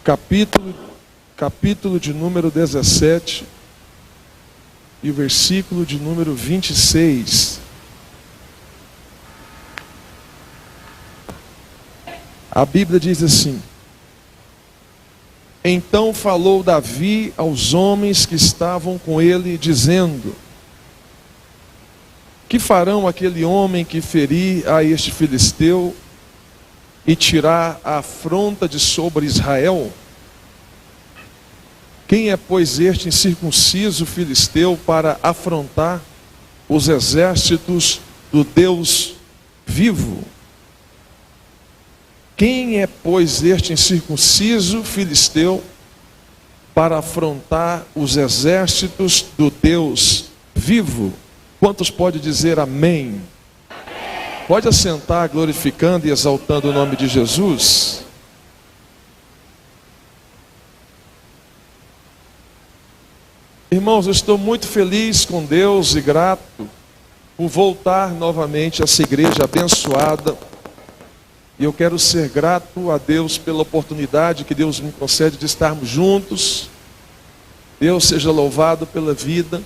capítulo de número 17 e o versículo de número 26. A Bíblia diz assim: Então falou Davi aos homens que estavam com ele, dizendo: Que farão aquele homem que ferir a este filisteu e tirar a afronta de sobre Israel? Quem é, pois, este incircunciso filisteu para afrontar os exércitos do Deus vivo? Quem é, pois, este incircunciso filisteu para afrontar os exércitos do Deus vivo? Quantos pode dizer amém? Pode assentar, glorificando e exaltando o nome de Jesus. Irmãos, eu estou muito feliz com Deus e grato por voltar novamente a essa igreja abençoada. E eu quero ser grato a Deus pela oportunidade que Deus me concede de estarmos juntos. Deus seja louvado pela vida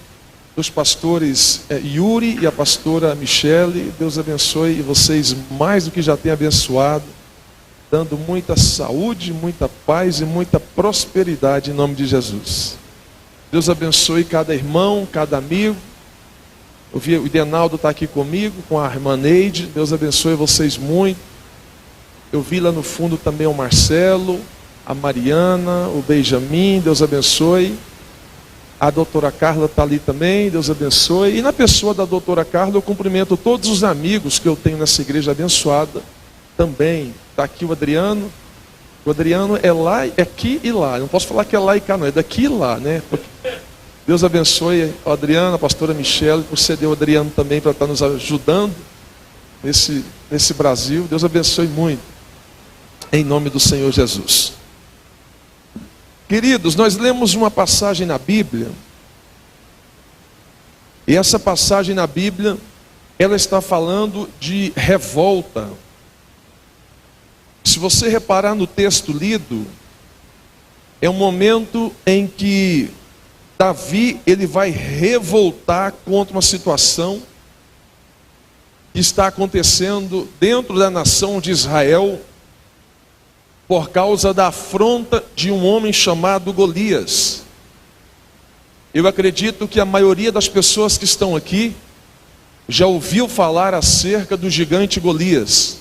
dos pastores Yuri e a pastora Michele. Deus abençoe vocês mais do que já tem abençoado, dando muita saúde, muita paz e muita prosperidade em nome de Jesus. Deus abençoe cada irmão, cada amigo. Eu vi o Idenaldo está aqui comigo, com a irmã Neide. Deus abençoe vocês muito. Eu vi lá no fundo também o Marcelo, a Mariana, o Benjamin. Deus abençoe. A doutora Carla está ali também. Deus abençoe. E na pessoa da doutora Carla, eu cumprimento todos os amigos que eu tenho nessa igreja abençoada também. Está aqui o Adriano. O Adriano é lá, é aqui e lá. Eu não posso falar que é lá e cá, não. É daqui e lá, né? Deus abençoe o Adriano, a pastora Michele, por ceder o Adriano também para estar nos ajudando nesse Brasil. Deus abençoe muito. Em nome do Senhor Jesus. Queridos, nós lemos uma passagem na Bíblia. E essa passagem na Bíblia, ela está falando de revolta. Se você reparar no texto lido, é um momento em que Davi ele vai revoltar contra uma situação que está acontecendo dentro da nação de Israel por causa da afronta de um homem chamado Golias. Eu acredito que a maioria das pessoas que estão aqui já ouviu falar acerca do gigante Golias.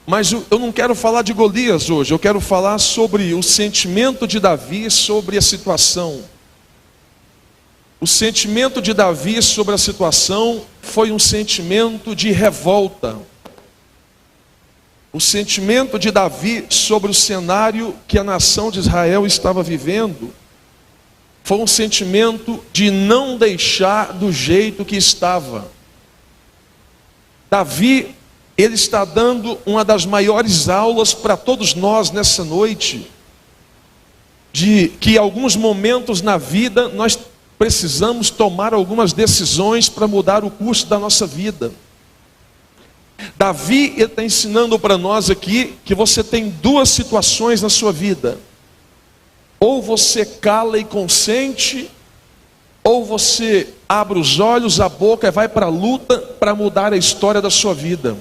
Mas eu não quero falar de Golias hoje, eu quero falar sobre o sentimento de Davi sobre a situação. O sentimento de Davi sobre a situação foi um sentimento de revolta. O sentimento de Davi sobre o cenário que a nação de Israel estava vivendo foi um sentimento de não deixar do jeito que estava. Davi, ele está dando uma das maiores aulas para todos nós nessa noite, de que em alguns momentos na vida nós precisamos tomar algumas decisões para mudar o curso da nossa vida. Davi está ensinando para nós aqui que você tem duas situações na sua vida: ou você cala e consente, ou você abre os olhos, a boca e vai para a luta para mudar a história da sua vida.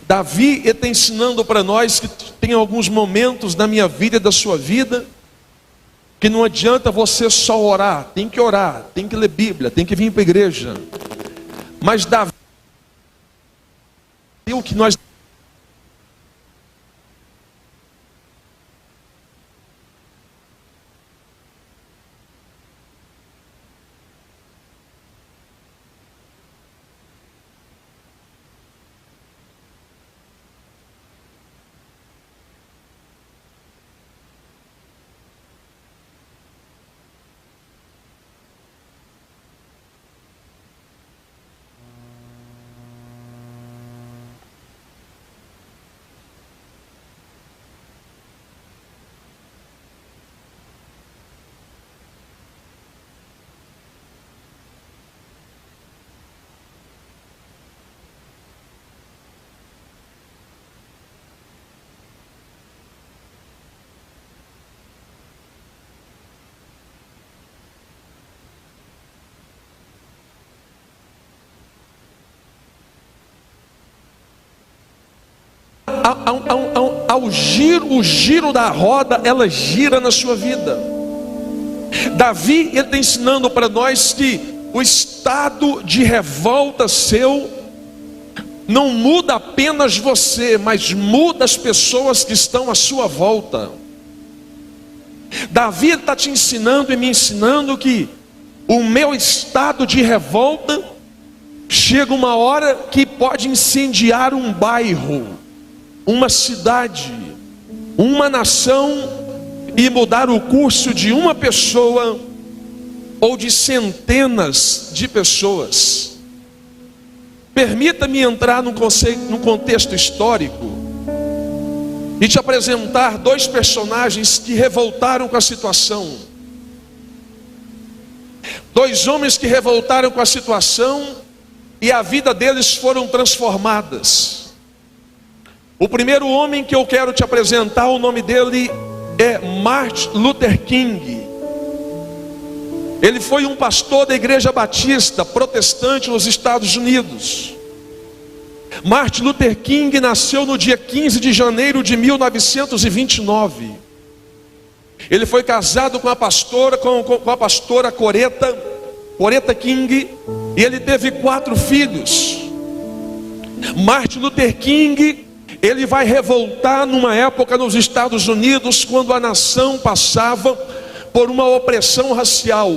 Davi está ensinando para nós que tem alguns momentos na minha vida e da sua vida que não adianta você só orar, tem que ler Bíblia, tem que vir para a igreja. Mas Davi, o que nós o giro da roda, ela gira na sua vida. Davi, ele está ensinando para nós que o estado de revolta seu não muda apenas você, mas muda as pessoas que estão à sua volta. Davi está te ensinando e me ensinando que o meu estado de revolta chega uma hora que pode incendiar um bairro, uma cidade, uma nação, e mudar o curso de uma pessoa ou de centenas de pessoas. Permita-me entrar num contexto histórico e te apresentar dois personagens que revoltaram com a situação. Dois homens que revoltaram com a situação e a vida deles foram transformadas. O primeiro homem que eu quero te apresentar, o nome dele é Martin Luther King. Ele foi um pastor da igreja batista protestante nos Estados Unidos. Martin Luther King nasceu no dia 15 de janeiro de 1929. Ele foi casado com a pastora Coretta King, e ele teve 4 filhos. Martin Luther King, ele vai revoltar numa época nos Estados Unidos, quando a nação passava por uma opressão racial.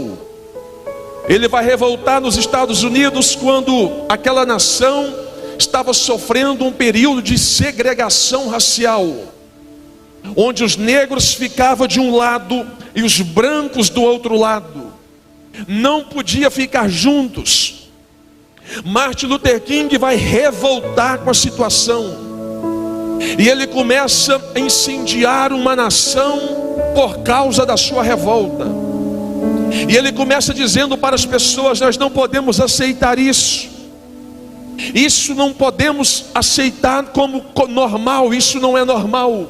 Ele vai revoltar nos Estados Unidos quando aquela nação estava sofrendo um período de segregação racial, onde os negros ficavam de um lado e os brancos do outro lado. Não podia ficar juntos. Martin Luther King vai revoltar com a situação. E ele começa a incendiar uma nação por causa da sua revolta. E ele começa dizendo para as pessoas: nós não podemos aceitar isso. Isso não podemos aceitar como normal, isso não é normal.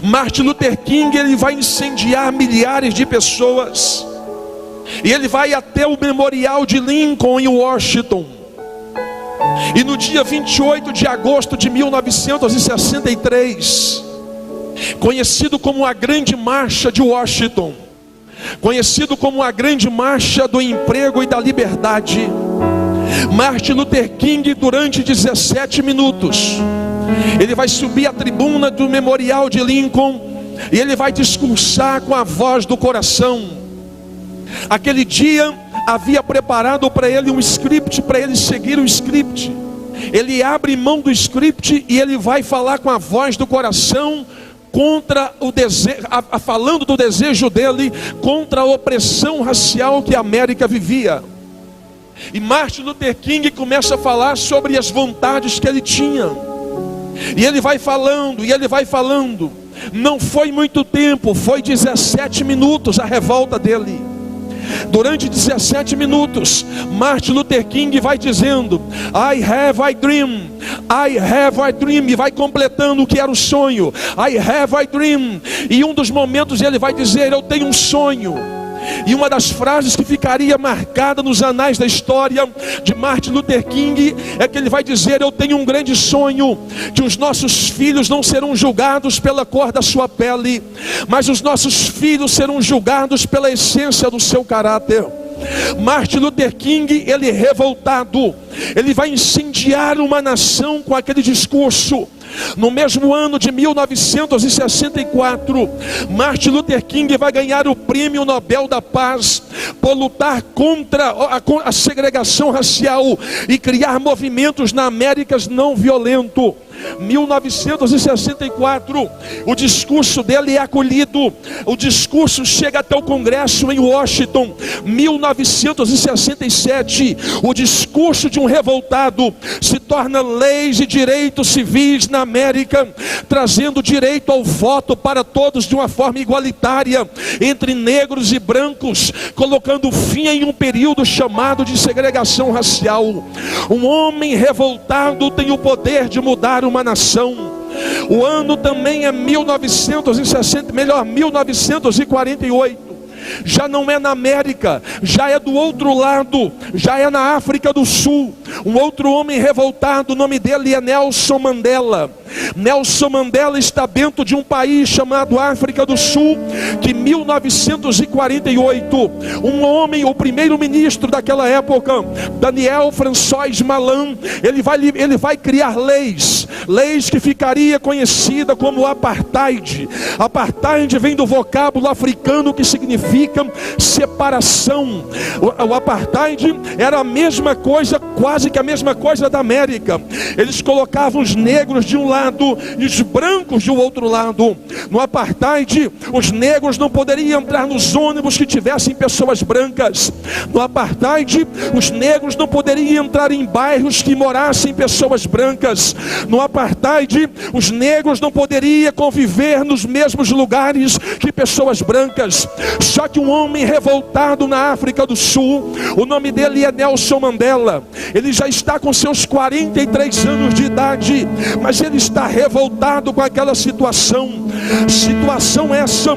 Martin Luther King, ele vai incendiar milhares de pessoas. E ele vai até o memorial de Lincoln em Washington. E no dia 28 de agosto de 1963, conhecido como a Grande Marcha de Washington, conhecido como a Grande Marcha do Emprego e da Liberdade, Martin Luther King, durante 17 minutos, ele vai subir à tribuna do memorial de Lincoln e ele vai discursar com a voz do coração. Aquele dia havia preparado para ele um script, para ele seguir o script. Ele abre mão do script e ele vai falar com a voz do coração, contra o desejo, falando do desejo dele contra a opressão racial que a América vivia. E Martin Luther King começa a falar sobre as vontades que ele tinha. E ele vai falando, e ele vai falando. Não foi muito tempo, foi 17 minutos a revolta dele. Durante 17 minutos, Martin Luther King vai dizendo: I have a dream, I have a dream, e vai completando o que era o sonho. I have a dream. E um dos momentos ele vai dizer: eu tenho um sonho. E uma das frases que ficaria marcada nos anais da história de Martin Luther King é que ele vai dizer: eu tenho um grande sonho, que os nossos filhos não serão julgados pela cor da sua pele, mas os nossos filhos serão julgados pela essência do seu caráter. Martin Luther King, ele revoltado, ele vai incendiar uma nação com aquele discurso. No mesmo ano de 1964, Martin Luther King vai ganhar o Prêmio Nobel da Paz por lutar contra a segregação racial e criar movimentos na América não violento. 1964, o discurso dele é acolhido. O discurso chega até o Congresso em Washington. 1967, o discurso de um revoltado se torna leis e direitos civis na América, trazendo direito ao voto para todos de uma forma igualitária, entre negros e brancos, colocando fim em um período chamado de segregação racial. Um homem revoltado tem o poder de mudar uma nação. O ano também é 1948. Já não é na América, já é do outro lado, já é na África do Sul. Um outro homem revoltado, o nome dele é Nelson Mandela. Nelson Mandela está dentro de um país chamado África do Sul, que em 1948, um homem, o primeiro-ministro daquela época, Daniel François Malan, ele vai criar leis que ficaria conhecida como apartheid. Apartheid vem do vocábulo africano que significa separação. O apartheid era a mesma coisa, quase que a mesma coisa da América. Eles colocavam os negros de um lado e os brancos do outro lado. No apartheid, os negros não poderiam entrar nos ônibus que tivessem pessoas brancas. No apartheid, os negros não poderiam entrar em bairros que morassem pessoas brancas. No apartheid, os negros não poderiam conviver nos mesmos lugares que pessoas brancas. Só que um homem revoltado na África do Sul, o nome dele é Nelson Mandela. Ele já está com seus 43 anos de idade, mas ele está revoltado com aquela situação essa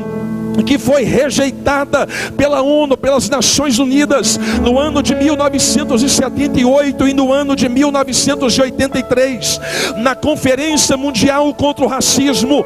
que foi rejeitada pela ONU, pelas Nações Unidas, no ano de 1978 e no ano de 1983, na Conferência Mundial contra o Racismo.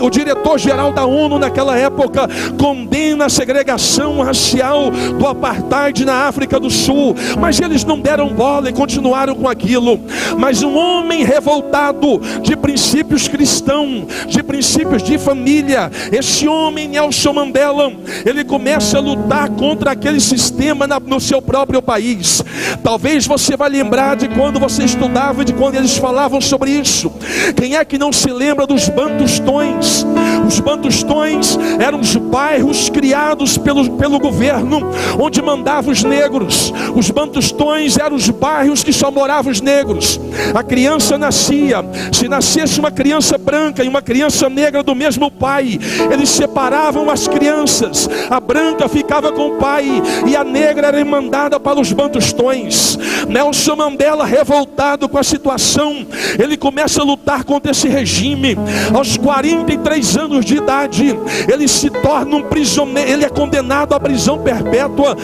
O diretor-geral da ONU naquela época condena a segregação racial do apartheid na África do Sul, mas eles não deram bola e continuaram com aquilo. Mas um homem revoltado de princípios cristãos, de princípios de família, esse homem, Nelson Mandela, ele começa a lutar contra aquele sistema no seu próprio país. Talvez você vai lembrar de quando você estudava, de quando eles falavam sobre isso. Quem é que não se lembra dos bantustões? Os bantustões eram os bairros criados pelo governo, onde mandavam os negros. Os bantustões eram os bairros que só moravam os negros. A criança nascia, se nascesse uma criança branca e uma criança negra do mesmo pai, eles separavam as crianças. A branca ficava com o pai e a negra era mandada para os bantustões. Nelson Mandela, revoltado com a situação, ele começa a lutar contra esse regime. Aos 43 anos de idade, ele se torna um prisioneiro. Ele é condenado à prisão perpétua,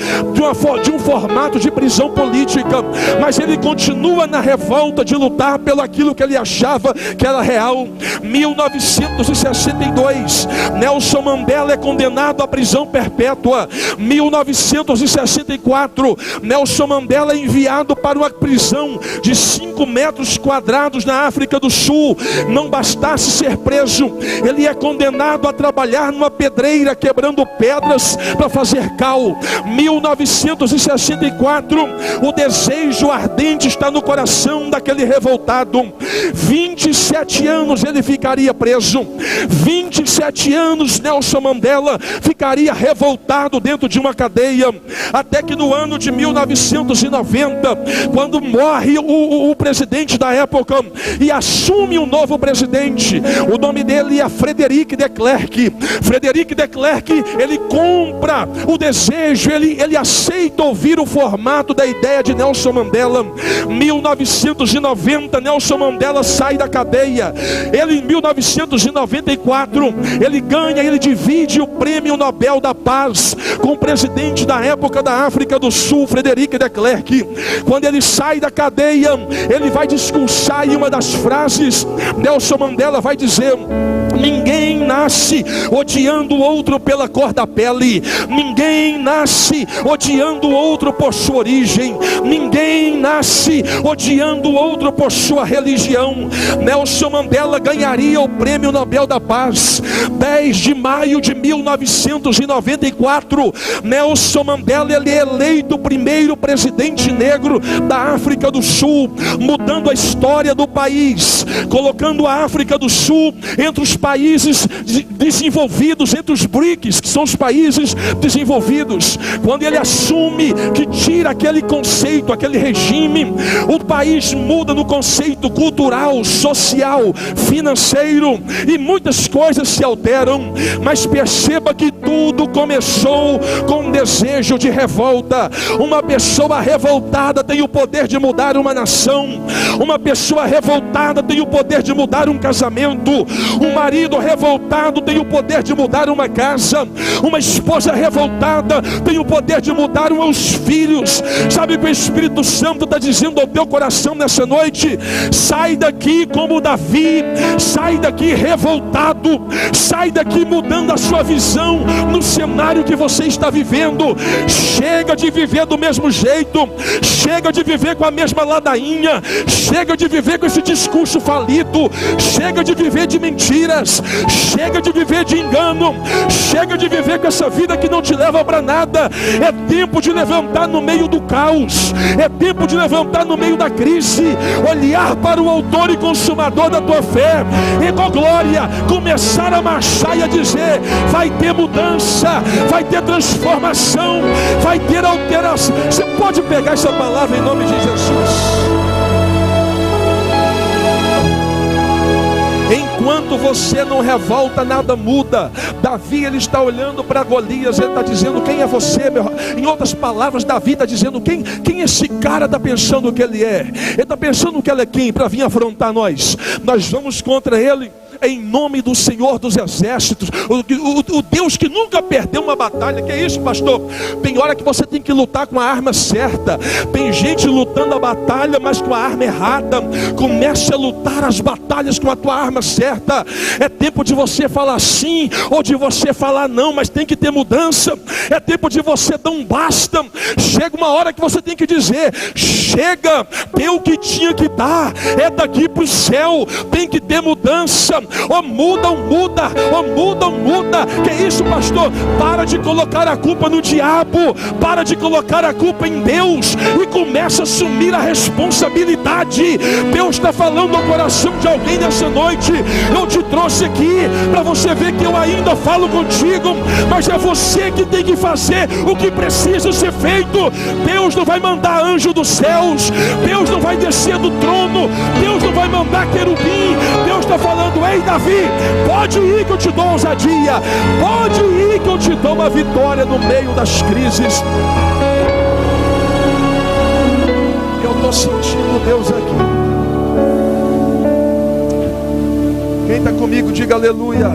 de um formato de prisão política, mas ele continua na revolta de lutar pelo aquilo que ele achava que era real. 1962, Nelson Mandela é condenado à prisão perpétua. 1964, Nelson Mandela é enviado para uma prisão de 5 metros quadrados na África do Sul. Não bastasse ser preso, ele é condenado a trabalhar numa pedreira, quebrando pedras para fazer cal. 1964, o desejo ardente está no coração daquele revoltado. 27 anos ele ficaria preso. 27 anos Nelson Mandela ficaria revoltado dentro de uma cadeia, até que no ano de 1990, quando morre o presidente da época e assume um novo presidente, o nome dele é Frederic de Klerk. Frederic de Klerk, ele compra o desejo, ele aceita ouvir o formato da ideia de Nelson Mandela. 1990, Nelson Mandela sai da cadeia. Ele, em 1994, ele divide o prêmio Nobel da Paz com o presidente da época da África do Sul, Frederic de Klerk. Quando ele sai da cadeia, ele vai discursar, e uma das frases, Nelson Mandela vai dizer: ninguém nasce odiando o outro pela cor da pele, ninguém nasce odiando o outro por sua origem, ninguém nasce odiando o outro por sua religião. Nelson Mandela ganharia o prêmio Nobel da Paz. 10 de maio de 1994, Nelson Mandela, ele é eleito o primeiro presidente negro da África do Sul, mudando a história do país, colocando a África do Sul entre os países desenvolvidos, entre os BRICS, que são os países desenvolvidos. Quando ele assume que tira aquele conceito, aquele regime, o país muda no conceito cultural, social, financeiro, e muitas coisas se alteram. Mas perceba que tudo começou com um desejo de revolta. Uma pessoa revoltada tem o poder de mudar uma nação. Uma pessoa revoltada tem o poder de mudar um casamento. Um marido marido revoltado tem o poder de mudar uma casa. Uma esposa revoltada tem o poder de mudar os filhos. Sabe o que o Espírito Santo está dizendo ao teu coração nessa noite? Sai daqui como Davi, sai daqui revoltado, sai daqui mudando a sua visão no cenário que você está vivendo. Chega de viver do mesmo jeito, chega de viver com a mesma ladainha, chega de viver com esse discurso falido, chega de viver de mentiras, chega de viver de engano, chega de viver com essa vida que não te leva para nada. É tempo de levantar no meio do caos, é tempo de levantar no meio da crise, olhar para o autor e consumador da tua fé e com glória começar a marchar e a dizer: vai ter mudança, vai ter transformação, vai ter alteração. Você pode pegar essa palavra em nome de Jesus. Enquanto você não revolta, nada muda. Davi, ele está olhando para Golias, ele está dizendo: quem é você, meu? Em outras palavras, Davi está dizendo: quem esse cara está pensando que ele é? Ele está pensando que ele é quem para vir afrontar nós? Nós vamos contra ele em nome do Senhor dos Exércitos, o Deus que nunca perdeu uma batalha. Que é isso, pastor? Tem hora que você tem que lutar com a arma certa. Tem gente lutando a batalha, mas com a arma errada. Comece a lutar as batalhas com a tua arma certa. É tempo de você falar sim ou de você falar não, mas tem que ter mudança. É tempo de você dar um basta. Chega uma hora que você tem que dizer: chega, deu o que tinha que dar, é daqui para o céu. Tem que ter mudança. Ou muda, ou muda, ou muda, ou muda. Que é isso, pastor? Para de colocar a culpa no diabo, para de colocar a culpa em Deus e começa a assumir a responsabilidade. Deus está falando ao coração de alguém nessa noite. Eu te trouxe aqui para você ver que eu ainda falo contigo, mas é você que tem que fazer o que precisa ser feito. Deus não vai mandar anjo dos céus, Deus não vai descer do trono, Deus não vai mandar querubim. Deus está falando: ei Davi, pode ir que eu te dou ousadia, pode ir que eu te dou uma vitória no meio das crises. Eu estou sentindo Deus aqui. Quem está comigo, diga aleluia.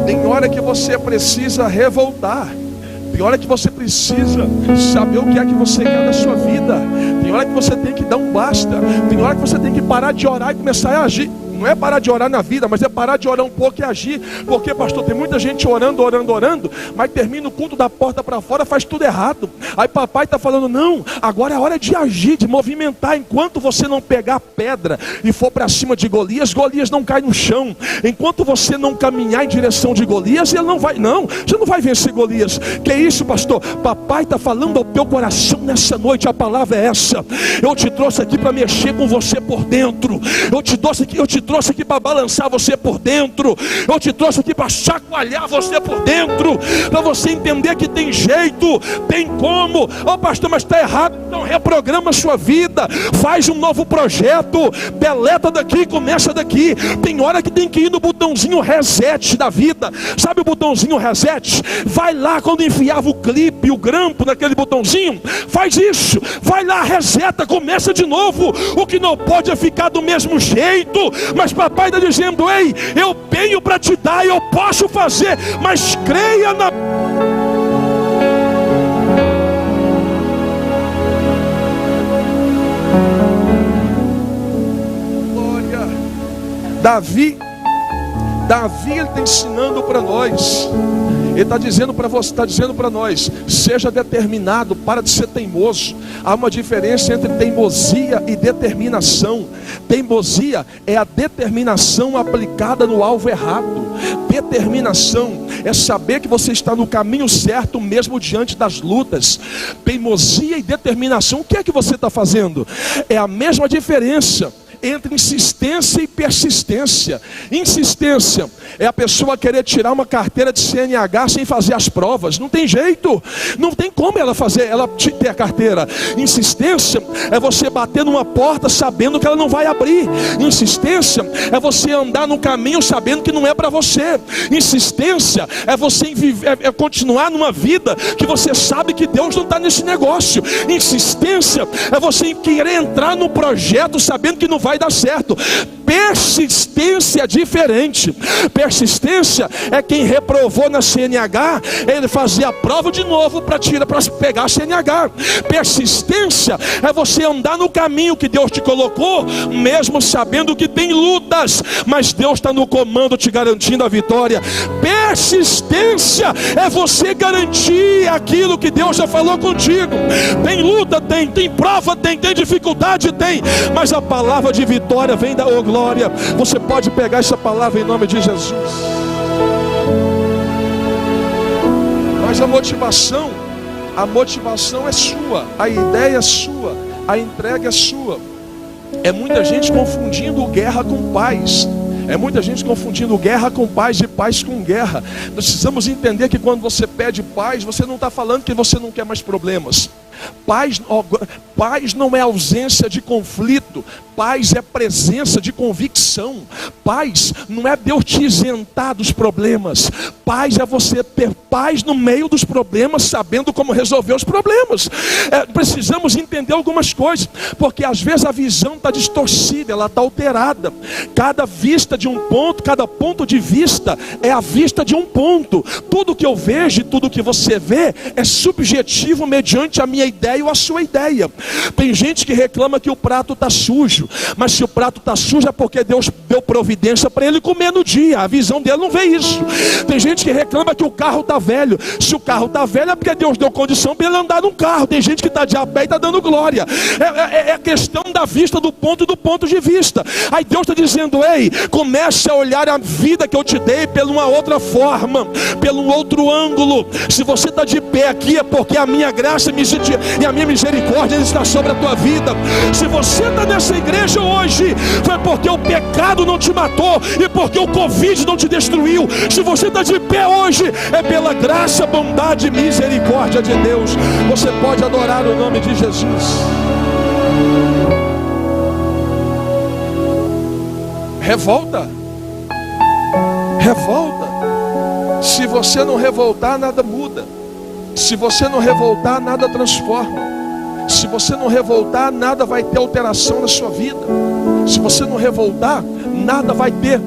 Tem hora que você precisa revoltar. Tem hora que você precisa saber o que é que você quer da sua vida. Tem hora que você tem que dar um basta. Tem hora que você tem que parar de orar e começar a agir. Não é parar de orar na vida, mas é parar de orar um pouco e agir. Porque, pastor, tem muita gente orando, mas termina o culto da porta para fora, faz tudo errado. Aí papai está falando: não, agora é hora de agir, de movimentar. Enquanto você não pegar a pedra e for para cima de Golias, Golias não cai no chão. Enquanto você não caminhar em direção de Golias, ele não vai, não, você não vai vencer Golias. Que é isso, pastor? Papai está falando ao teu coração nessa noite. A palavra é essa: eu te trouxe aqui para mexer com você por dentro. Eu te trouxe aqui para balançar você por dentro. Eu te trouxe aqui para chacoalhar você por dentro, para você entender que tem jeito, tem como. Oh pastor, mas está errado. Então reprograma a sua vida, faz um novo projeto, deleta daqui, começa daqui. Tem hora que tem que ir no botãozinho reset da vida. Sabe o botãozinho reset? Vai lá quando enfiava o clipe, o grampo naquele botãozinho, faz isso, vai lá, reseta, começa de novo. O que não pode é ficar do mesmo jeito. Mas papai está dizendo: ei, eu tenho para te dar, eu posso fazer, mas creia na... Glória. Davi ele está ensinando para nós. Ele está dizendo para você, está dizendo para nós: seja determinado, para de ser teimoso. Há uma diferença entre teimosia e determinação. Teimosia é a determinação aplicada no alvo errado. Determinação é saber que você está no caminho certo mesmo diante das lutas. Teimosia e determinação, o que é que você está fazendo? É a mesma diferença entre insistência e persistência. Insistência é a pessoa querer tirar uma carteira de CNH sem fazer as provas. Não tem jeito, não tem como ela ter a carteira. Insistência é você bater numa porta sabendo que ela não vai abrir. Insistência é você andar no caminho sabendo que não é para você. Insistência é você continuar numa vida que você sabe que Deus não está nesse negócio. Insistência é você querer entrar no projeto sabendo que não vai dar certo. Persistência é diferente. Persistência é quem reprovou na CNH, ele fazia a prova de novo para pegar a CNH. Persistência é você andar no caminho que Deus te colocou, mesmo sabendo que tem lutas, mas Deus está no comando te garantindo a vitória. Persistência é você garantir aquilo que Deus já falou contigo. Tem luta, tem prova, tem dificuldade, tem, mas a palavra de vitória vem da glória. Você pode pegar essa palavra em nome de Jesus. Mas a motivação é sua, a ideia é sua, a entrega é sua. É muita gente confundindo guerra com paz. É muita gente confundindo guerra com paz e paz com guerra. Nós precisamos entender que quando você pede paz, você não está falando que você não quer mais problemas. Paz não é ausência de conflito. Paz é presença de convicção. Paz não é Deus te isentar dos problemas. Paz é você ter paz no meio dos problemas, sabendo como resolver os problemas. Precisamos entender algumas coisas, porque às vezes a visão está distorcida, ela está alterada. Cada vista de um ponto, cada ponto de vista é a vista de um ponto. Tudo que eu vejo e tudo que você vê é subjetivo mediante a minha ideia ou a sua ideia. Tem gente que reclama que o prato está sujo, mas se o prato está sujo é porque Deus deu providência para ele comer no dia. A visão dele não vê isso. Tem gente que reclama que o carro está velho. Se o carro está velho é porque Deus deu condição para ele andar num carro. Tem gente que está de a pé e está dando glória. É questão da vista, do ponto de vista. Aí Deus está dizendo: ei, comece a olhar a vida que eu te dei pela uma outra forma, pelo outro ângulo. Se você está de pé aqui é porque a minha graça e a minha misericórdia está sobre a tua vida. Se você está nessa igreja hoje, foi porque o pecado não te matou e porque o Covid não te destruiu. Se você está de pé hoje, é pela graça, bondade e misericórdia de Deus. Você pode adorar o nome de Jesus. Revolta. Se você não revoltar, nada muda. Se você não revoltar, nada transforma. Se você não revoltar, nada vai ter alteração na sua vida. Se você não revoltar, nada vai ter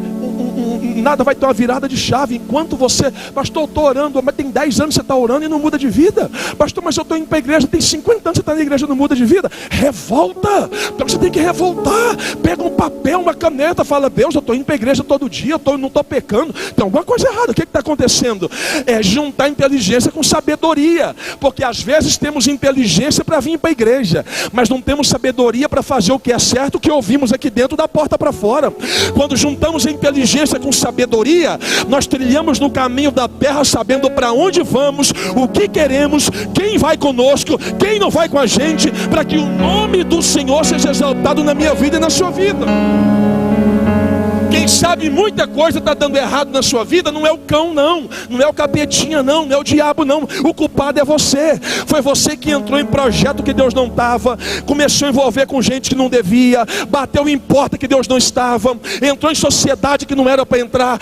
uma virada de chave. Enquanto você, pastor, eu estou orando, mas tem 10 anos que você está orando e não muda de vida. Pastor, mas eu estou indo para a igreja, tem 50 anos que você está na igreja e não muda de vida. Revolta. Então você tem que revoltar. Pega um papel, uma caneta, fala: Deus, eu estou indo para a igreja todo dia, não estou pecando, tem alguma coisa errada. O que está acontecendo? É juntar inteligência com sabedoria. Porque às vezes temos inteligência para vir para a igreja, mas não temos sabedoria para fazer o que é certo, o que ouvimos aqui dentro da porta para fora. Quando juntamos a inteligência com sabedoria, nós trilhamos no caminho da terra, sabendo para onde vamos, o que queremos, quem vai conosco, quem não vai com a gente, para que o nome do Senhor seja exaltado na minha vida e na sua vida. Quem sabe muita coisa está dando errado na sua vida, não é o cão não é o capetinha não é o diabo não, o culpado é você. Foi você que entrou em projeto que Deus não estava, começou a envolver com gente que não devia, bateu em porta que Deus não estava, entrou em sociedade que não era para entrar,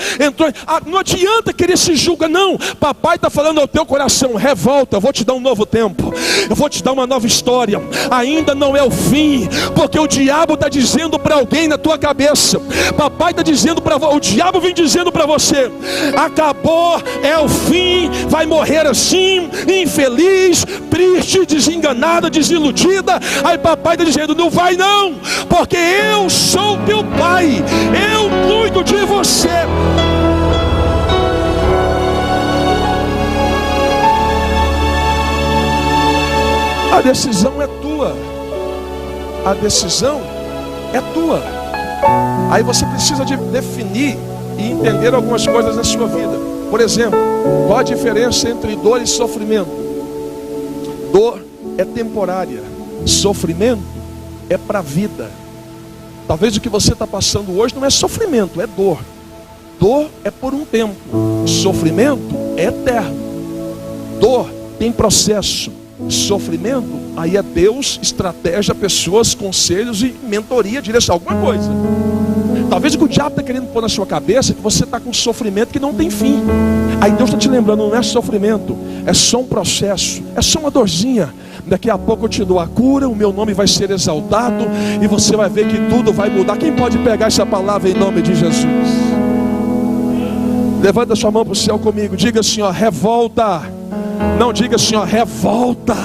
não adianta querer se julgar não. Papai está falando ao teu coração: revolta, eu vou te dar um novo tempo, eu vou te dar uma nova história, ainda não é o fim, porque o diabo está dizendo para alguém na tua cabeça, papai está dizendo para o diabo vem dizendo para você: acabou, é o fim, vai morrer assim, infeliz, triste, desenganada, desiludida. Aí papai está dizendo: não vai não, porque eu sou teu pai, eu cuido de você. A decisão é tua. A decisão é tua. Aí você precisa de definir e entender algumas coisas na sua vida. Por exemplo, qual a diferença entre dor e sofrimento? Dor é temporária, sofrimento é para a vida. Talvez o que você está passando hoje não é sofrimento, é dor. Dor é por um tempo, sofrimento é eterno. Dor tem processo, sofrimento, aí é Deus, estratégia, pessoas, conselhos e mentoria, direção, alguma coisa. Talvez o que o diabo está querendo pôr na sua cabeça é que você está com sofrimento que não tem fim. Aí Deus está te lembrando: não é sofrimento, é só um processo, é só uma dorzinha, Daqui a pouco eu te dou a cura, o meu nome vai ser exaltado e você vai ver que tudo vai mudar. Quem pode pegar essa palavra em nome de Jesus? Levanta sua mão para o céu comigo. Diga assim, ó, revolta. Não, diga assim, ó, revolta.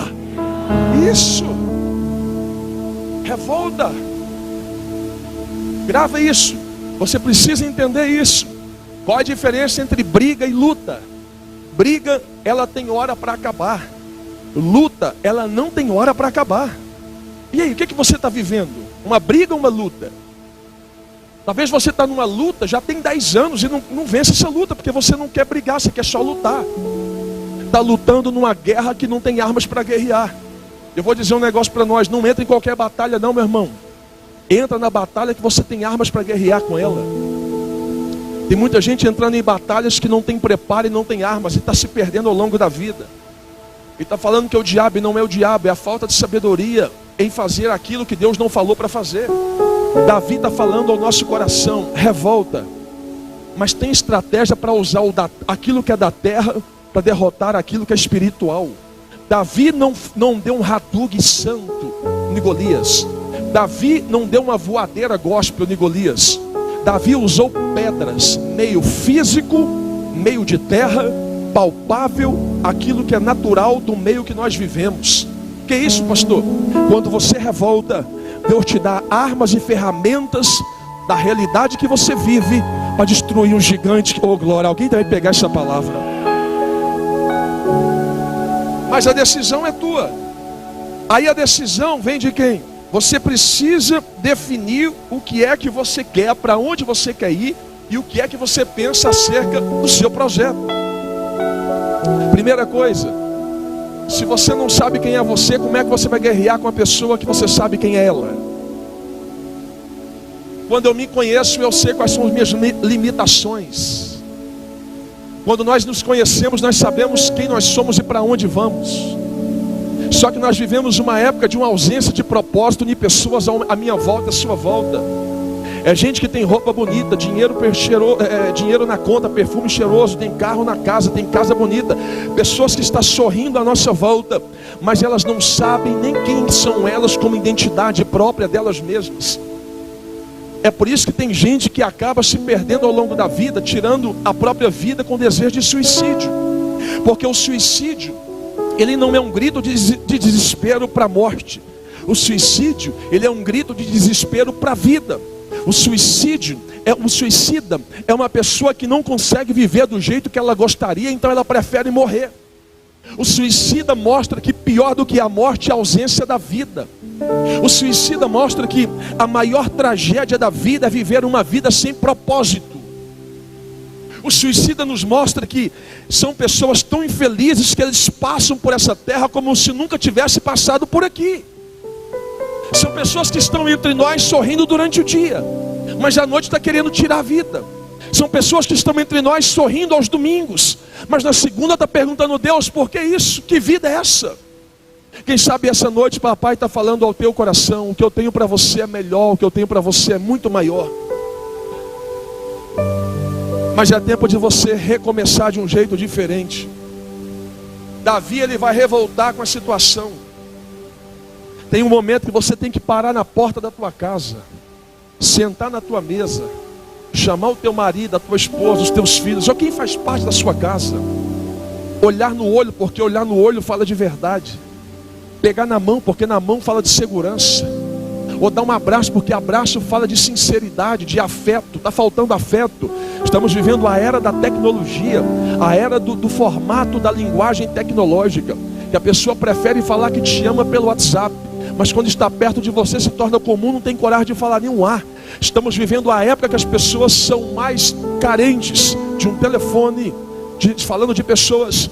Isso. Revolta. Grava isso. Você precisa entender isso. Qual a diferença entre briga e luta? Briga, ela tem hora para acabar. Luta, ela não tem hora para acabar. E aí, o que você está vivendo? Uma briga ou uma luta? Talvez você está numa luta, já tem 10 anos e não vence essa luta, porque você não quer brigar, você quer só lutar. Está lutando numa guerra que não tem armas para guerrear. Eu vou dizer um negócio para nós, não entra em qualquer batalha não, meu irmão. Entra na batalha que você tem armas para guerrear com ela. Tem muita gente entrando em batalhas que não tem preparo e não tem armas, e está se perdendo ao longo da vida. E está falando que é o diabo, e não é o diabo, é a falta de sabedoria em fazer aquilo que Deus não falou para fazer. Davi está falando ao nosso coração, revolta, mas tem estratégia para usar aquilo que é da terra para derrotar aquilo que é espiritual. Davi não deu um Hadug santo em Golias. Davi não deu uma voadeira gospel em Golias. Davi usou pedras, meio físico, meio de terra, palpável, aquilo que é natural do meio que nós vivemos. Que é isso, pastor? Quando você revolta, Deus te dá armas e ferramentas da realidade que você vive para destruir um gigante. Oh glória, alguém vai pegar essa palavra. Mas a decisão é tua. Aí a decisão vem de quem? Você precisa definir o que é que você quer, para onde você quer ir e o que é que você pensa acerca do seu projeto. Primeira coisa, se você não sabe quem é você, como é que você vai guerrear com a pessoa que você sabe quem é ela? Quando eu me conheço, eu sei quais são as minhas limitações. Quando nós nos conhecemos, nós sabemos quem nós somos e para onde vamos. Só que nós vivemos uma época de uma ausência de propósito de pessoas à minha volta, à sua volta. É gente que tem roupa bonita, dinheiro na conta, perfume cheiroso, tem carro na casa, tem casa bonita. Pessoas que estão sorrindo à nossa volta, mas elas não sabem nem quem são elas como identidade própria delas mesmas. É por isso que tem gente que acaba se perdendo ao longo da vida, tirando a própria vida com desejo de suicídio. Porque o suicídio, ele não é um grito de desespero para a morte. O suicídio, ele é um grito de desespero para a vida. O suicida é uma pessoa que não consegue viver do jeito que ela gostaria, então ela prefere morrer. O suicida mostra que pior do que a morte é a ausência da vida. O suicida mostra que a maior tragédia da vida é viver uma vida sem propósito. O suicida nos mostra que são pessoas tão infelizes que eles passam por essa terra como se nunca tivesse passado por aqui. São pessoas que estão entre nós sorrindo durante o dia, mas à noite está querendo tirar a vida. São pessoas que estão entre nós sorrindo aos domingos, mas na segunda está perguntando: Deus, por que isso? Que vida é essa? Quem sabe essa noite papai está falando ao teu coração: o que eu tenho para você é melhor, o que eu tenho para você é muito maior. Mas é tempo de você recomeçar de um jeito diferente. Davi, ele vai revoltar com a situação. Tem um momento que você tem que parar na porta da tua casa, sentar na tua mesa, chamar o teu marido, a tua esposa, os teus filhos, ou quem faz parte da sua casa, olhar no olho, porque olhar no olho fala de verdade, pegar na mão, porque na mão fala de segurança, ou dar um abraço, porque abraço fala de sinceridade, de afeto. Está faltando afeto. Estamos vivendo a era da tecnologia, a era do formato da linguagem tecnológica, que a pessoa prefere falar que te ama pelo WhatsApp, mas quando está perto de você se torna comum, não tem coragem de falar nenhum A. Estamos vivendo a época que as pessoas são mais carentes de um telefone, falando de pessoas.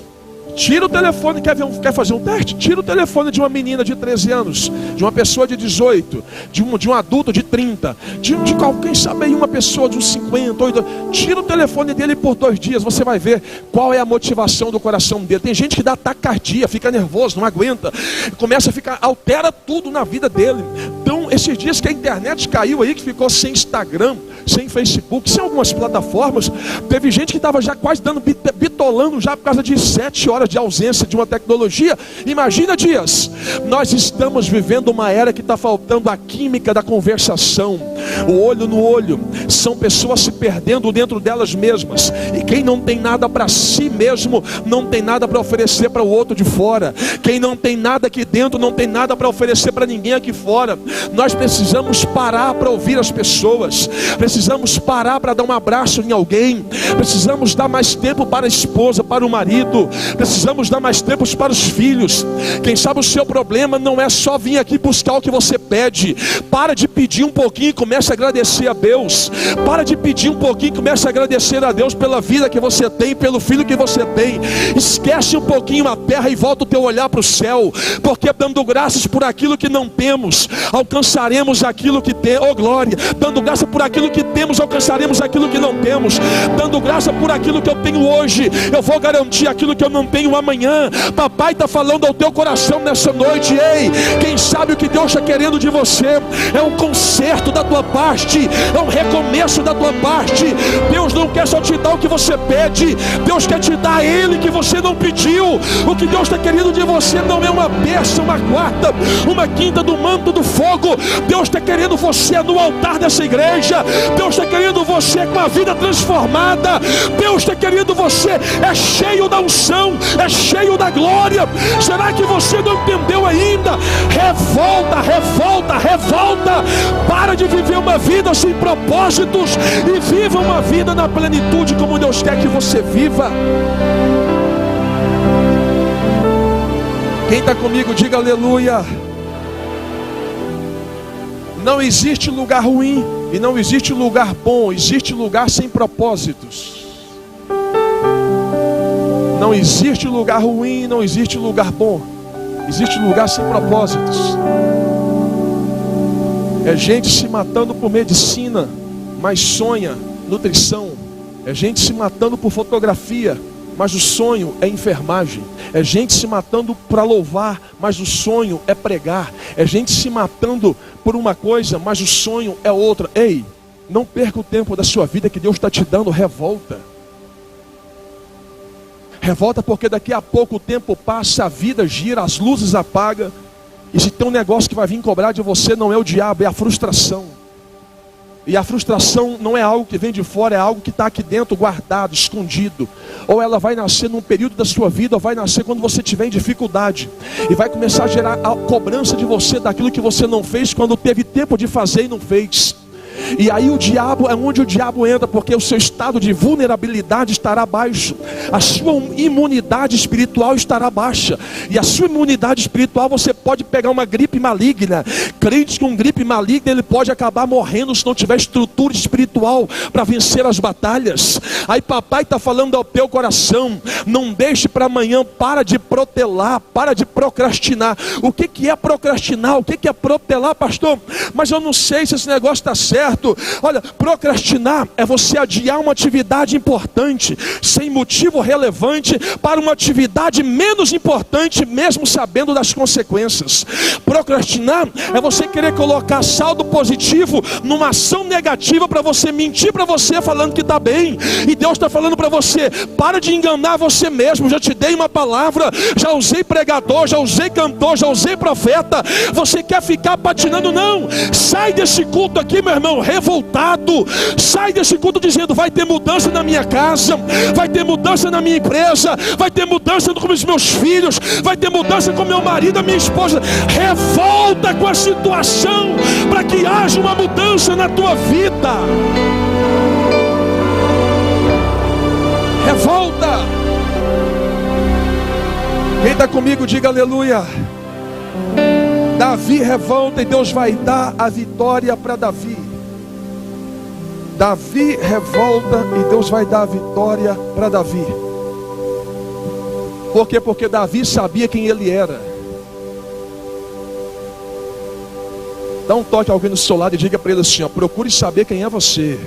Tira o telefone, quer fazer um teste? Tira o telefone de uma menina de 13 anos, de uma pessoa de 18, de um adulto de 30, de quem sabe aí uma pessoa de uns 50, 80. Tira o telefone dele por 2 dias, você vai ver qual é a motivação do coração dele. Tem gente que dá taquicardia, fica nervoso, não aguenta, começa a ficar, altera tudo na vida dele. Então, esses dias que a internet caiu aí, que ficou sem Instagram, sem Facebook, sem algumas plataformas. Teve gente que estava já quase dando bitolando já por causa de 7 horas de ausência de uma tecnologia. Imagina dias. Nós estamos vivendo uma era que está faltando a química da conversação, o olho no olho. São pessoas se perdendo dentro delas mesmas, e quem não tem nada para si mesmo, não tem nada para oferecer para o outro de fora. Quem não tem nada aqui dentro, não tem nada para oferecer para ninguém aqui fora. Nós precisamos parar para ouvir as pessoas, precisamos parar para dar um abraço em alguém, precisamos dar mais tempo para a esposa, para o marido, precisamos dar mais tempo para os filhos. Quem sabe o seu problema não é só vir aqui buscar o que você pede. Para de pedir um pouquinho e comece a agradecer a Deus. Para de pedir um pouquinho e comece a agradecer a Deus pela vida que você tem, pelo filho que você tem. Esquece um pouquinho a terra e volta o teu olhar para o céu, porque dando graças por aquilo que não temos, alcançaremos aquilo que temos. Oh glória! Dando graça por aquilo que temos, alcançaremos aquilo que não temos. Dando graça por aquilo que eu tenho hoje, eu vou garantir aquilo que eu não tenho amanhã. Papai está falando ao teu coração nessa noite. Ei, quem sabe o que Deus está querendo de você é um conserto da tua parte, é um recomeço da tua parte. Deus não quer só te dar o que você pede, Deus quer te dar Ele que você não pediu. O que Deus está querendo de você não é uma bênção, uma quarta, uma quinta do manto do fogo. Deus está querendo você no altar dessa igreja. Deus está querendo você com a vida transformada. Deus está querendo você, é cheio da unção, é cheio da glória. Será que você não entendeu ainda? Revolta, revolta, revolta. Para de viver uma vida sem propósitos e viva uma vida na plenitude como Deus quer que você viva. Quem está comigo, diga aleluia. Não existe lugar ruim e não existe lugar bom, existe lugar sem propósitos. Não existe lugar ruim e não existe lugar bom, existe lugar sem propósitos. É gente se matando por medicina, mas sonha nutrição. É gente se matando por fotografia, mas o sonho é enfermagem. É gente se matando para louvar, mas o sonho é pregar. É gente se matando por uma coisa, mas o sonho é outra. Ei, não perca o tempo da sua vida que Deus está te dando. Revolta. Revolta, porque daqui a pouco o tempo passa, a vida gira, as luzes apagam. E se tem um negócio que vai vir cobrar de você, não é o diabo, é a frustração. E a frustração não é algo que vem de fora, é algo que está aqui dentro, guardado, escondido. Ou ela vai nascer num período da sua vida, ou vai nascer quando você estiver em dificuldade. E vai começar a gerar a cobrança de você daquilo que você não fez, quando teve tempo de fazer e não fez. E aí o diabo, é onde o diabo entra, porque o seu estado de vulnerabilidade estará baixo, a sua imunidade espiritual estará baixa. E a sua imunidade espiritual, você pode pegar uma gripe maligna. Crente com gripe maligna, ele pode acabar morrendo se não tiver estrutura espiritual para vencer as batalhas. Aí papai está falando ao teu coração, não deixe para amanhã, para de protelar, para de procrastinar. O que é procrastinar? O que é protelar, pastor? Mas eu não sei se esse negócio está certo. Olha, procrastinar é você adiar uma atividade importante, sem motivo relevante, para uma atividade menos importante, mesmo sabendo das consequências. Procrastinar é você querer colocar saldo positivo numa ação negativa, para você mentir para você falando que está bem. E Deus está falando para você, para de enganar você mesmo. Já te dei uma palavra, já usei pregador, já usei cantor, já usei profeta. Você quer ficar patinando? Não, sai desse culto aqui, meu irmão, revoltado. Sai desse culto dizendo, vai ter mudança na minha casa, vai ter mudança na minha empresa, vai ter mudança com os meus filhos, vai ter mudança com meu marido, a minha esposa. Revolta com a situação, para que haja uma mudança na tua vida. Revolta. Quem está comigo, diga aleluia. Davi revolta e Deus vai dar a vitória para Davi. Davi revolta e Deus vai dar a vitória para Davi. Por quê? Porque Davi sabia quem ele era. Dá um toque a alguém do seu lado e diga para ele assim, ó, procure saber quem é você.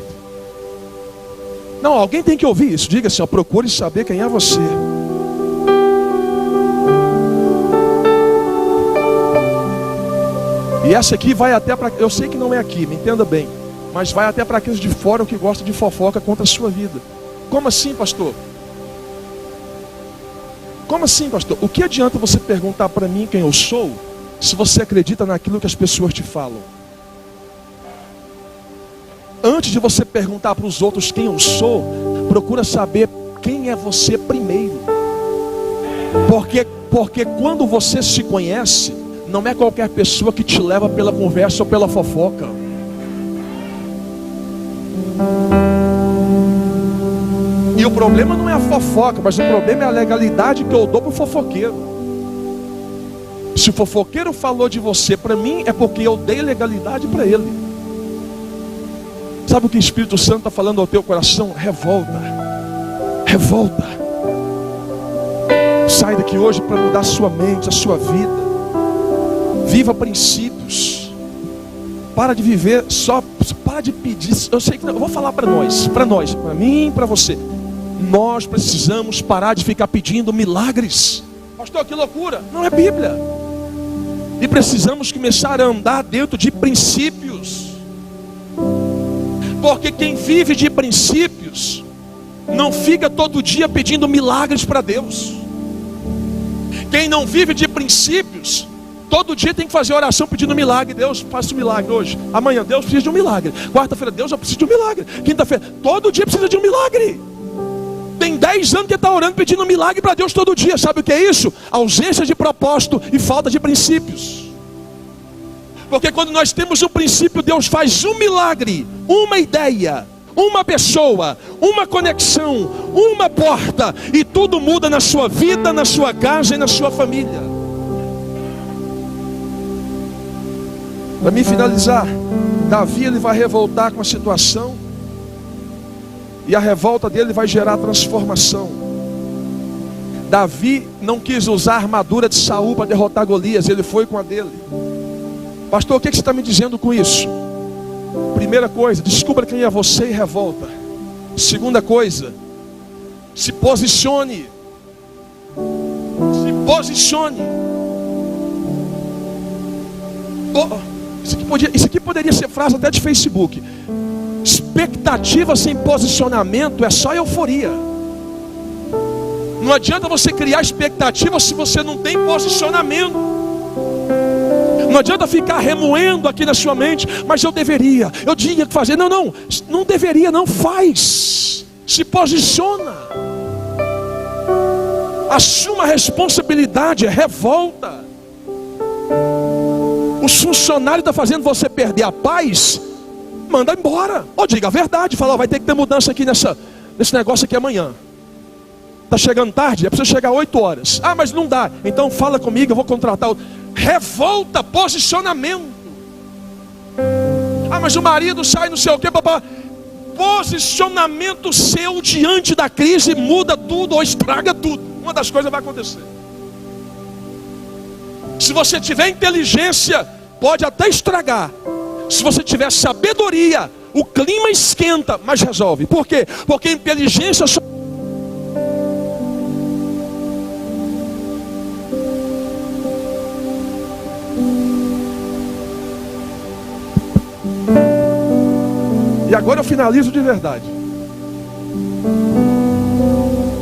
Não, alguém tem que ouvir isso. Diga assim, ó, procure saber quem é você. E essa aqui vai até para... Eu sei que não é aqui, me entenda bem. mas vai até para aqueles de fora que gostam de fofoca contra a sua vida. Como assim, pastor? Como assim, pastor? O que adianta você perguntar para mim quem eu sou, se você acredita naquilo que as pessoas te falam? Antes de você perguntar para os outros quem eu sou, procura saber quem é você primeiro. Porque quando você se conhece, não é qualquer pessoa que te leva pela conversa ou pela fofoca. E o problema não é a fofoca, mas o problema é a legalidade que eu dou para o fofoqueiro. Se o fofoqueiro falou de você para mim, é porque eu dei legalidade para ele. Sabe o que o Espírito Santo está falando ao teu coração? Revolta. Revolta. Sai daqui hoje para mudar a sua mente, a sua vida. Viva princípios. Para de viver só, para de pedir. Eu sei que eu vou falar para nós, para mim, para você. Nós precisamos parar de ficar pedindo milagres. Pastor, que loucura! Não é Bíblia. E precisamos começar a andar dentro de princípios. Porque quem vive de princípios não fica todo dia pedindo milagres para Deus. Quem não vive de princípios, todo dia tem que fazer oração pedindo milagre. Deus, faça um milagre hoje. Amanhã, Deus precisa de um milagre. Quarta-feira, Deus, eu preciso de um milagre. Quinta-feira, todo dia precisa de um milagre. Tem 10 anos que está orando pedindo milagre para Deus todo dia. Sabe o que é isso? Ausência de propósito e falta de princípios. Porque quando nós temos um princípio, Deus faz um milagre, uma ideia, uma pessoa, uma conexão, uma porta, e tudo muda na sua vida, na sua casa e na sua família. Para mim finalizar, Davi ele vai revoltar com a situação, e a revolta dele vai gerar transformação. Davi não quis usar a armadura de Saul para derrotar Golias, ele foi com a dele. Pastor, o que você está me dizendo com isso? Primeira coisa, descubra quem é você e revolta. Segunda coisa, se posicione. Se posicione. Isso aqui poderia ser frase até de Facebook. Expectativa sem posicionamento é só euforia. Não adianta você criar expectativa se você não tem posicionamento. Não adianta ficar remoendo aqui na sua mente, mas eu deveria, eu tinha que fazer. Não deveria, não faz. Se posiciona. Assuma a responsabilidade, revolta. O funcionário está fazendo você perder a paz, manda embora. Ou diga a verdade, fala, vai ter que ter mudança aqui nesse negócio aqui amanhã. Está chegando tarde, é preciso chegar 8 horas. Ah, mas não dá. Então fala comigo, eu vou contratar outro. Revolta, posicionamento. Ah, mas o marido sai não sei o que, papá. Posicionamento seu diante da crise muda tudo ou estraga tudo. Uma das coisas vai acontecer. Se você tiver inteligência, pode até estragar. Se você tiver sabedoria, o clima esquenta, mas resolve. Por quê? Porque inteligência só... E agora eu finalizo de verdade.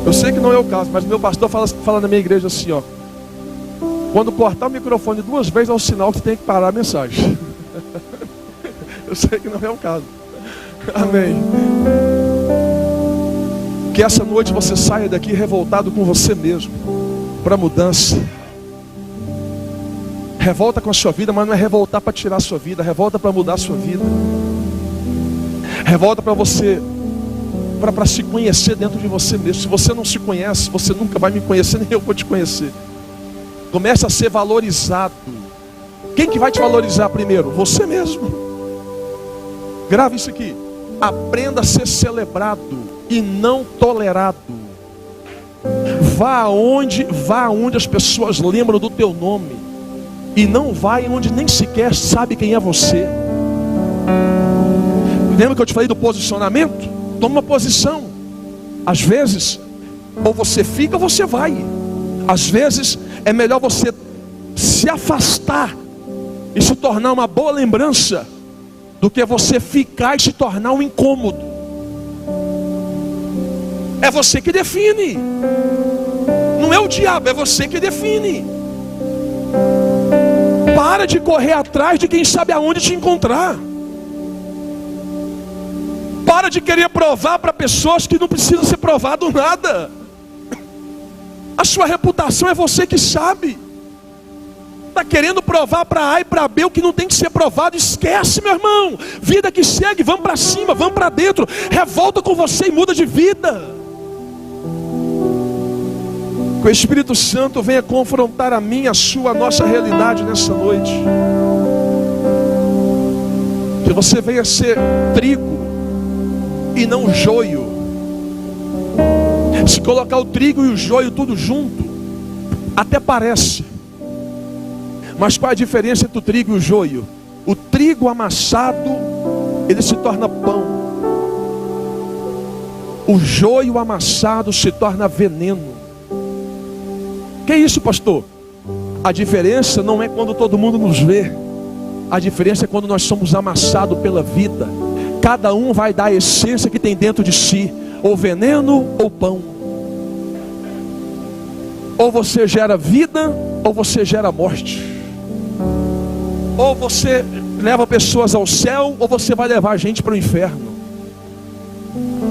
Eu sei que não é o caso, mas meu pastor fala na minha igreja assim, ó. Quando cortar o microfone 2 vezes é o sinal que tem que parar a mensagem. Eu sei que não é o caso. Amém. Que essa noite você saia daqui revoltado com você mesmo, para mudança. Revolta com a sua vida, mas não é revoltar para tirar a sua vida, revolta para mudar a sua vida. Revolta para você, para se conhecer dentro de você mesmo. Se você não se conhece, você nunca vai me conhecer, nem eu vou te conhecer. Comece a ser valorizado. Quem que vai te valorizar primeiro? Você mesmo. Grave isso aqui. Aprenda a ser celebrado e não tolerado. Vá aonde as pessoas lembram do teu nome, e não vá onde nem sequer sabe quem é você. Lembra que eu te falei do posicionamento? Toma uma posição. Às vezes, ou você fica ou você vai. Às vezes, é melhor você se afastar e se tornar uma boa lembrança do que você ficar e se tornar um incômodo. É você que define. Não é o diabo, é você que define. Para de correr atrás de quem sabe aonde te encontrar. Para de querer provar para pessoas que não precisam ser provado nada. A sua reputação é você que sabe. Está querendo provar para A e para B o que não tem que ser provado. Esquece, meu irmão. Vida que segue, vamos para cima, vamos para dentro. Revolta com você e muda de vida. Que o Espírito Santo venha confrontar a minha, a sua, a nossa realidade nessa noite. Que você venha ser trigo e não joio. Se colocar o trigo e o joio tudo junto, até parece. Mas qual é a diferença entre o trigo e o joio? O trigo amassado, ele se torna pão. O joio amassado se torna veneno. Que é isso, pastor? A diferença não é quando todo mundo nos vê. A diferença é quando nós somos amassados pela vida. Cada um vai dar a essência que tem dentro de si, ou veneno ou pão. Ou você gera vida, ou você gera morte. Ou você leva pessoas ao céu, ou você vai levar a gente para o inferno.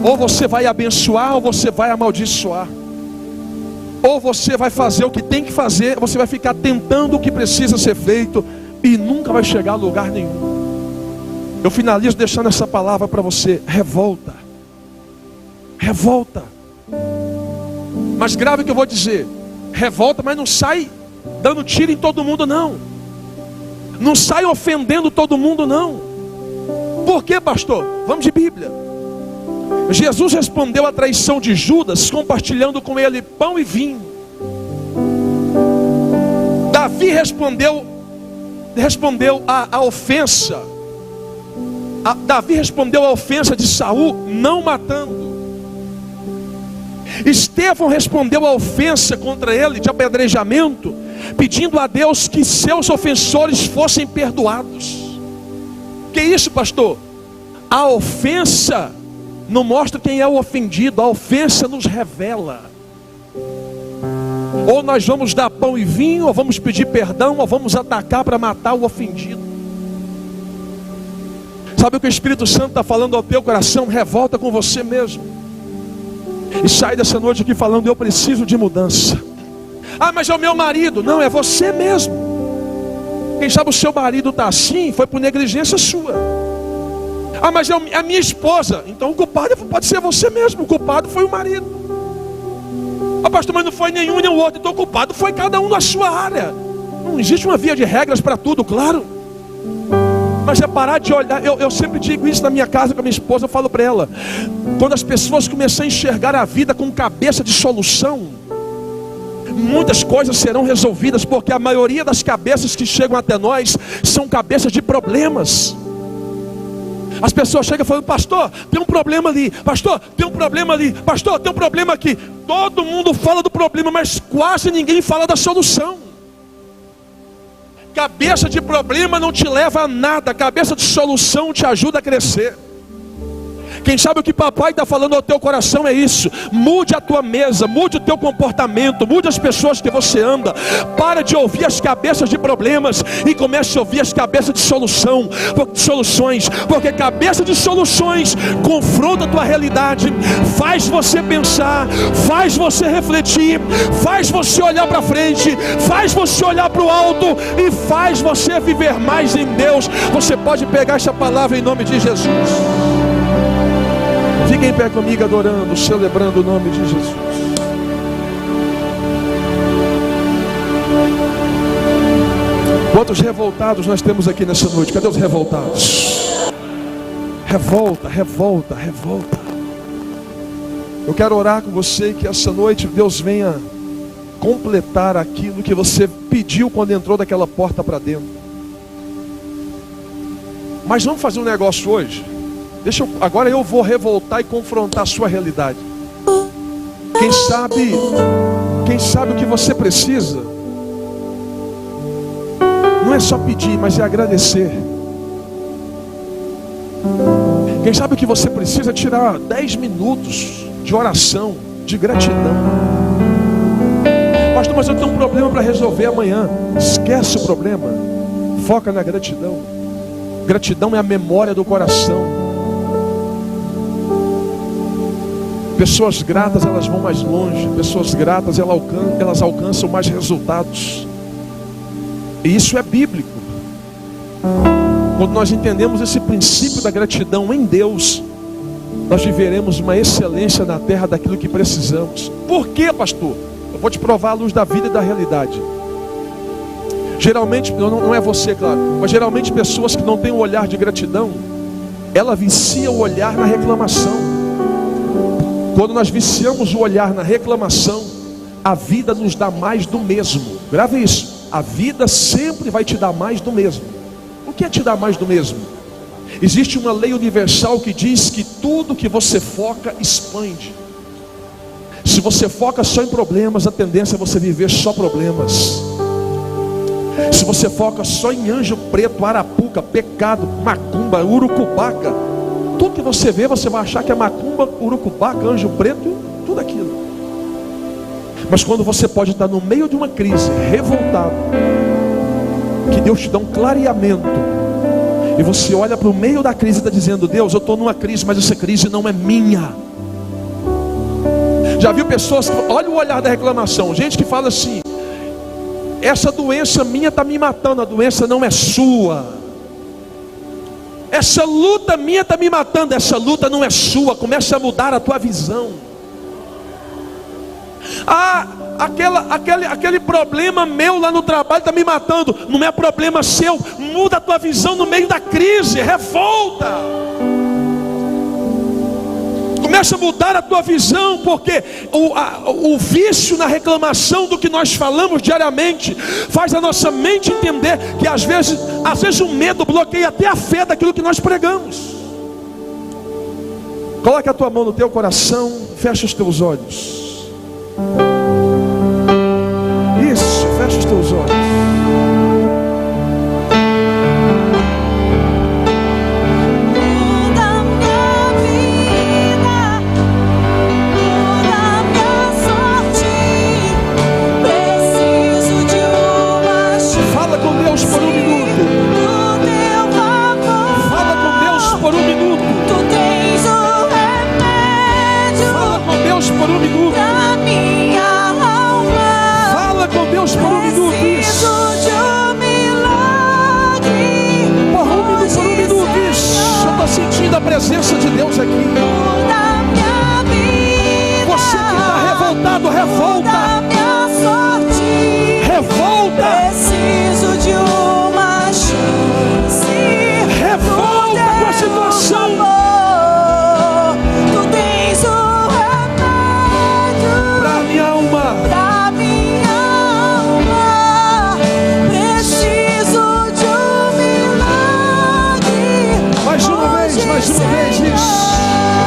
Ou você vai abençoar, ou você vai amaldiçoar. Ou você vai fazer o que tem que fazer, você vai ficar tentando o que precisa ser feito e nunca vai chegar a lugar nenhum. Eu finalizo deixando essa palavra para você: revolta. Revolta. Mas grave o que eu vou dizer: revolta, mas não sai dando tiro em todo mundo, não. Não sai ofendendo todo mundo, não. Por quê, pastor? Vamos de Bíblia. Jesus respondeu à traição de Judas, compartilhando com ele pão e vinho. Davi respondeu à ofensa. Davi respondeu à ofensa de Saul, não matando. Estevão respondeu à ofensa contra ele de apedrejamento, pedindo a Deus que seus ofensores fossem perdoados. Que isso, pastor? A ofensa não mostra quem é o ofendido, a ofensa nos revela. Ou nós vamos dar pão e vinho, ou vamos pedir perdão, ou vamos atacar para matar o ofendido. Sabe o que o Espírito Santo está falando ao teu coração? Revolta com você mesmo. E sai dessa noite aqui falando: eu preciso de mudança. Ah, mas é o meu marido. Não, é você mesmo. Quem sabe o seu marido está assim, foi por negligência sua. Ah, mas é a minha esposa. Então o culpado pode ser você mesmo. O culpado foi o marido. Ah, pastor, mas não foi nenhum nem o outro. Então o culpado foi cada um na sua área. Não existe uma via de regras para tudo, claro. Mas é parar de olhar. Eu sempre digo isso na minha casa com a minha esposa. Eu falo para ela: quando as pessoas começarem a enxergar a vida com cabeça de solução, muitas coisas serão resolvidas. Porque a maioria das cabeças que chegam até nós são cabeças de problemas. As pessoas chegam falando: pastor, tem um problema ali. Pastor, tem um problema ali. Pastor, tem um problema aqui. Todo mundo fala do problema, mas quase ninguém fala da solução. Cabeça de problema não te leva a nada. Cabeça de solução te ajuda a crescer. Quem sabe o que papai está falando ao teu coração é isso: mude a tua mesa, mude o teu comportamento, mude as pessoas que você anda. Para de ouvir as cabeças de problemas e comece a ouvir as cabeças de soluções. Porque cabeça de soluções confronta a tua realidade, faz você pensar, faz você refletir, faz você olhar para frente, faz você olhar para o alto e faz você viver mais em Deus. Você pode pegar essa palavra em nome de Jesus. Fiquem em pé comigo adorando, celebrando o nome de Jesus. Quantos revoltados nós temos aqui nessa noite? Cadê os revoltados? Revolta, revolta, revolta. Eu quero orar com você que essa noite Deus venha completar aquilo que você pediu quando entrou daquela porta para dentro. Mas vamos fazer um negócio hoje. Agora eu vou revoltar e confrontar a sua realidade. Quem sabe o que você precisa não é só pedir, mas é agradecer. Quem sabe o que você precisa é tirar 10 minutos de oração, de gratidão. Pastor, mas eu tenho um problema para resolver amanhã. Esquece o problema, foca na gratidão. Gratidão é a memória do coração. Pessoas gratas, elas vão mais longe. Pessoas gratas, elas alcançam mais resultados. E isso é bíblico. Quando nós entendemos esse princípio da gratidão em Deus, nós viveremos uma excelência na terra daquilo que precisamos. Por quê, pastor? Eu vou te provar à luz da vida e da realidade. Geralmente, não é você, claro, mas geralmente pessoas que não têm um olhar de gratidão, ela vicia o olhar na reclamação. Quando nós viciamos o olhar na reclamação, a vida nos dá mais do mesmo. Grave isso. A vida sempre vai te dar mais do mesmo. O que é te dar mais do mesmo? Existe uma lei universal que diz que tudo que você foca expande. Se você foca só em problemas, a tendência é você viver só problemas. Se você foca só em anjo preto, arapuca, pecado, macumba, urucubaca, tudo que você vê, você vai achar que é macumba, urucubaca, anjo preto, tudo aquilo. Mas quando você pode estar no meio de uma crise, revoltado, que Deus te dá um clareamento, e você olha para o meio da crise e está dizendo: Deus, eu estou numa crise, mas essa crise não é minha. Já viu pessoas que, olha o olhar da reclamação, gente que fala assim: essa doença minha está me matando, a doença não é sua. Essa luta minha está me matando, essa luta não é sua. Começa a mudar a tua visão. Aquele problema meu lá no trabalho está me matando, não é problema seu. Muda a tua visão no meio da crise, revolta. Começa a mudar a tua visão, porque o vício na reclamação do que nós falamos diariamente faz a nossa mente entender que às vezes o medo bloqueia até a fé daquilo que nós pregamos. Coloque a tua mão no teu coração, fecha os teus olhos. Isso, fecha os teus olhos. A presença de Deus aqui. Você que está revoltado, revolta. Revolta. Preciso de uma chance. Revolta com a situação. Tu tens o remédio para minha alma. Pra minha alma. Preciso de um milagre. Mais uma vez isso.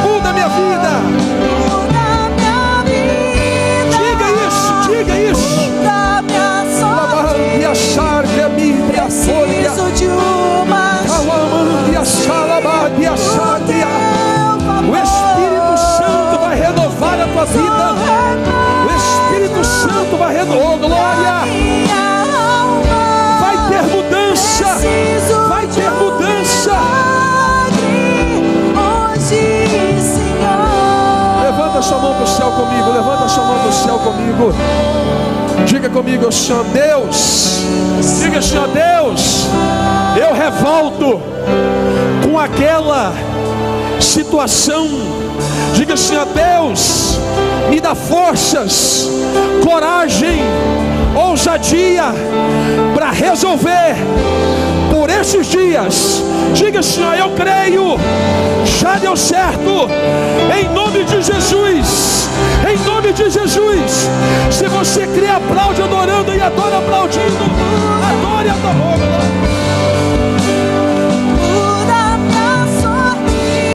Muda minha vida. Muda minha vida. Diga isso. Muda minha sorte. Preciso de uma O Espírito Santo vai renovar a tua vida. O Espírito Santo vai renovar. Oh, glória. Vai ter mudança. Vai ter mudança. Levanta sua mão para o céu comigo. Levanta sua mão para o céu comigo. Diga comigo: Senhor Deus. Diga: Senhor Deus, eu revolto com aquela situação. Diga: Senhor Deus, me dá forças, coragem, ousadia para resolver por esses dias. Diga: Senhor, eu creio, já deu certo, em nome de Jesus. Em nome de Jesus. Se você crê, aplaude adorando, e adora aplaudindo. Adore, adore.